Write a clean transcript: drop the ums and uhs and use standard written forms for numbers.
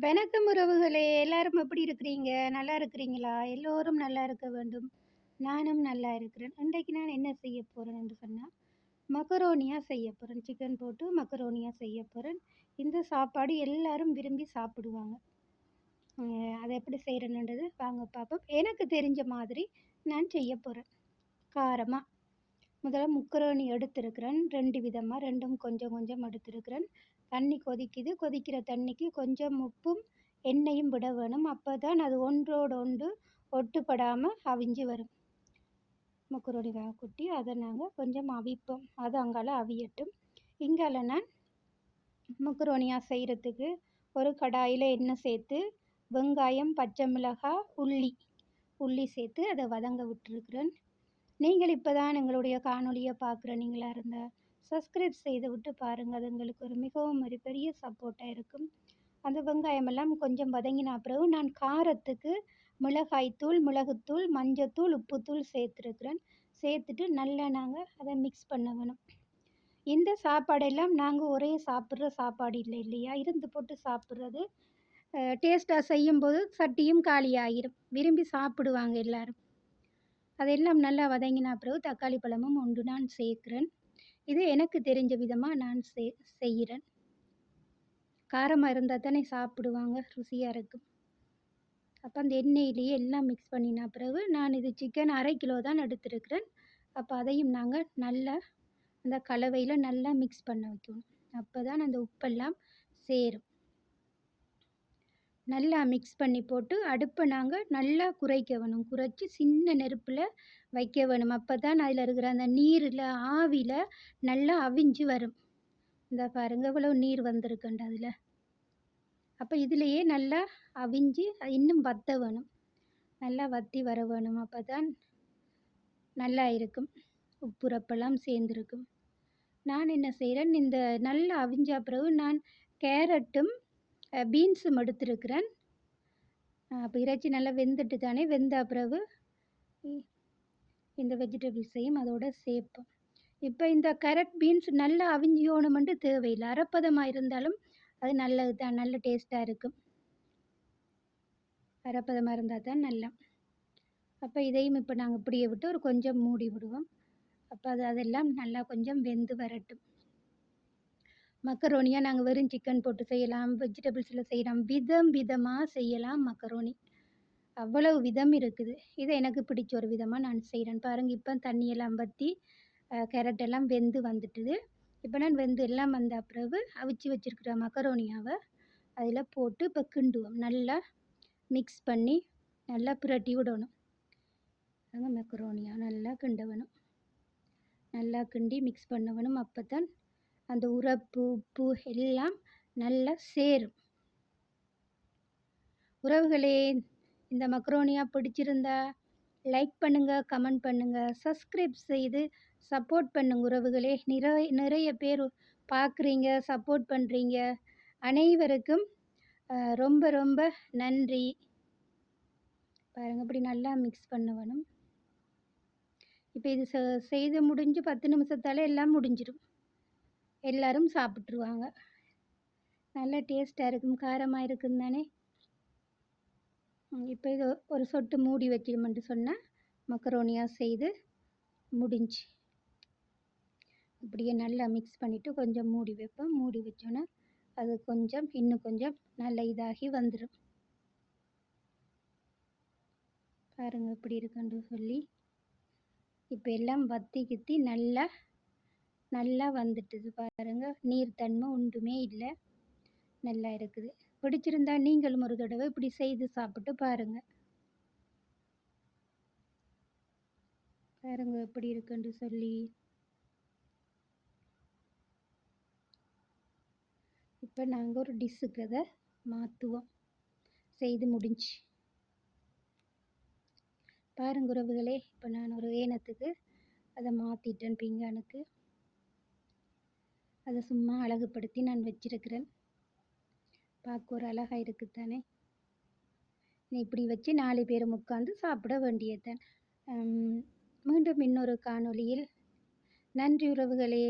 வணக்கம் உறவுகளே! எல்லாரும் எப்படி இருக்கிறீங்க? நல்லா இருக்கிறீங்களா? எல்லோரும் நல்லா இருக்க வேண்டும். நானும் நல்லா இருக்கிறேன். இன்றைக்கு நான் என்ன செய்ய போறேன் என்று சொன்னா, மக்கரோனியா செய்ய போறேன். சிக்கன் போட்டு மக்கரோனியா செய்ய போறேன். இந்த சாப்பாடு எல்லாரும் விரும்பி சாப்பிடுவாங்க. அத எப்படி செய்றேன்ன்றது வாங்க பார்ப்போம். எனக்கு தெரிஞ்ச மாதிரி நான் செய்ய போறேன். காரமா. முதல்ல முக்கரோனி எடுத்திருக்கிறேன். 2 விதமா 2ம் கொஞ்சம் கொஞ்சம் எடுத்திருக்கிறேன். தண்ணி கொதிக்குது. கொதிக்கிற தண்ணிக்கு கொஞ்சம் உப்பும், எண்ணெயும் விட வேணும். அப்பதான் அது ஒன்றோடு ஒன்று ஒட்டுப்படாம அவிஞ்சு வரும். மக்குருணி கொட்டி அதை நாங்கள் கொஞ்சம் அவிப்போம். அது அங்கால அவியட்டும். இங்கால நான் மக்குரோனியா செய்கிறதுக்கு ஒரு கடாயில் எண்ணெய் சேர்த்து வெங்காயம், பச்சை மிளகாய், உள்ளி சேர்த்து அதை வதங்க விட்டுருக்குறேன். நீங்கள் இப்போ தான் எங்களுடைய காணொலியை பார்க்குறீங்களா இருந்தால் சப்ஸ்கிரைப் செய்து விட்டு பாருங்கள். அது எங்களுக்கு ஒரு மிகவும் ஒரு பெரிய சப்போர்ட்டாக இருக்கும். அந்த வெங்காயமெல்லாம் கொஞ்சம் வதங்கின பிறகு நான் காரத்துக்கு மிளகாய்த்தூள், மிளகுத்தூள், மஞ்சத்தூள், உப்புத்தூள் சேர்த்துருக்குறேன். சேர்த்துட்டு நல்லா நாங்கள் அதை மிக்ஸ் பண்ண வேணும். இந்த சாப்பாடெல்லாம் நாங்கள் ஒரே சாப்பிட்ற சாப்பாடு இல்லை இல்லையா, இருந்து போட்டு சாப்பிட்றது டேஸ்ட்டாக செய்யும்போது சட்டியும் காலியாகிரும். விரும்பி சாப்பிடுவாங்க எல்லாரும். அதெல்லாம் நல்லா வதங்கின பிறகு தக்காளி பழமும் ஒன்று நான் சேர்க்குறேன். இது எனக்கு தெரிஞ்ச விதமாக நான் செய்கிறேன். காரமாக இருந்தால் தானே சாப்பிடுவாங்க, ருசியாக இருக்கும். அப்போ அந்த எண்ணெயிலேயே எல்லாம் மிக்ஸ் பண்ணின பிறகு நான் இது சிக்கன் 1/2 கிலோ தான் எடுத்துருக்கிறேன். அப்போ அதையும் நாங்கள் நல்லா அந்த கலவையில் நல்லா மிக்ஸ் பண்ண வைக்கணும். அப்போ தான் அந்த உப்பெல்லாம் சேரும். நல்லா மிக்ஸ் பண்ணி போட்டு அடுப்பை நாங்கள் நல்லா குறைக்க வேணும். குறைச்சி சின்ன நெருப்பில் வைக்க வேணும். அப்போ தான் அதில் இருக்கிற அந்த நீரில் ஆவியில் நல்லா அவிஞ்சு வரும். இந்த பாருங்க இவ்வளவு நீர் வந்திருக்குண்டு அதில். அப்போ இதிலையே நல்லா அவிஞ்சு இன்னும் வற்ற வேணும். நல்லா வற்றி வர வேணும். அப்போ தான் நல்லா இருக்கும். உப்புரப்பெல்லாம் சேர்ந்துருக்கும். நான் என்ன செய்கிறேன், இந்த நல்லா அவிஞ்ச பிறகு நான் கேரட்டும் பீன்ஸும் எடுத்துருக்கிறேன். அப்போ இறைச்சி நல்லா வெந்துட்டு தானே, வெந்த பிறகு இந்த வெஜிடபிள்ஸையும் அதோட சேர்ப்போம். இப்போ இந்த கேரட் பீன்ஸ் நல்லா அவிஞ்சியோணுமென்று தேவையில்லை. அரைப்பதமாக இருந்தாலும் அது நல்லது தான், நல்ல டேஸ்ட்டாக இருக்கும். அரைப்பதமாக இருந்தால் தான் நல்லா. அப்போ இதையும் இப்போ நாங்கள் இப்படியே விட்டு ஒரு கொஞ்சம் மூடி விடுவோம். அப்போ அதெல்லாம் நல்லா கொஞ்சம் வெந்து வரட்டும். மக்கரோனியாக நாங்கள் வெறும் சிக்கன் போட்டு செய்யலாம், வெஜிடபிள்ஸில் செய்யலாம், விதம் விதமாக செய்யலாம் மக்கரோனி. அவ்வளவு விதம் இருக்குது. இது எனக்கு பிடிச்ச ஒரு விதமாக நான் செய்கிறேன். பாருங்கள், இப்போ தண்ணியெல்லாம் வற்றி கேரட் எல்லாம் வெந்து வந்துட்டுது. இப்போ நான் வெந்து எல்லாம் வந்த பிறகு அவிச்சு வச்சுருக்கிற மக்கரோனியாவை அதில் போட்டு இப்போ கிண்டுவோம். நல்லா மிக்ஸ் பண்ணி நல்லா புரட்டி விடணும். அங்கே மக்கரோனியா நல்லா கிண்ட வேணும். நல்லா கிண்டி மிக்ஸ் பண்ண வேணும். அப்போ தான் அந்த உரப்பு, உப்பு எல்லாம் நல்லா சேரும். உறவுகளே, இந்த மக்கரோனியா பிடிச்சிருந்தா லைக் பண்ணுங்கள், கமெண்ட் பண்ணுங்கள், சப்ஸ்கிரைப் செய்து சப்போர்ட் பண்ணுங்க உறவுகளே. நிறைய பேர் பார்க்குறீங்க, சப்போர்ட் பண்ணுறீங்க. அனைவருக்கும் ரொம்ப ரொம்ப நன்றி. பாருங்கள், இப்படி நல்லா மிக்ஸ் பண்ண வேணும். இப்போ இது செய்து முடிஞ்சு 10 நிமிஷத்தால் எல்லாம் முடிஞ்சிடும். எல்லோரும் சாப்பிட்ருவாங்க. நல்ல டேஸ்ட்டாக இருக்கும், காரமாக இருக்கும் தானே. இப்போ இது ஒரு சொட்டு மூடி வச்சிடுமென்று சொன்னால் மக்கரோனியா செய்து முடிஞ்சு. இப்படியே நல்லா மிக்ஸ் பண்ணிவிட்டு கொஞ்சம் மூடி வைப்போம். மூடி வச்சோன்னே அது கொஞ்சம் இன்னும் கொஞ்சம் நல்லா இதாகி வந்துடும். பாருங்கள் இப்படி இருக்குன்னு சொல்லி. இப்போ எல்லாம் வற்றி கித்தி நல்லா நல்லா வந்துட்டுது பாருங்கள். நீர் தன்மை ஒன்றுமே இல்லை, நல்லா இருக்குது. பிடிச்சிருந்தா நீங்களும் ஒரு தடவை இப்படி செய்து சாப்பிட்டு பாருங்கள். பாருங்கள் எப்படி இருக்குன்னு சொல்லி. இப்போ நாங்கள் ஒரு டிஷ்ஷுக்கு அதை மாற்றுவோம். செய்து முடிஞ்சு பாருங்க உறவுகளே. இப்போ நான் ஒரு ஏனத்துக்கு அதை மாற்றிட்டேன். பிங்கானுக்கு அதை சும்மா அழகுபடுத்தி நான் வச்சிருக்கிறேன். பார்க்க ஒரு அழகாக இருக்குத்தானே. இப்படி வச்சு 4 பேரும் உட்காந்து சாப்பிட வேண்டியதுதான். மீண்டும் இன்னொரு காணொளியில். நன்றி உறவுகளே.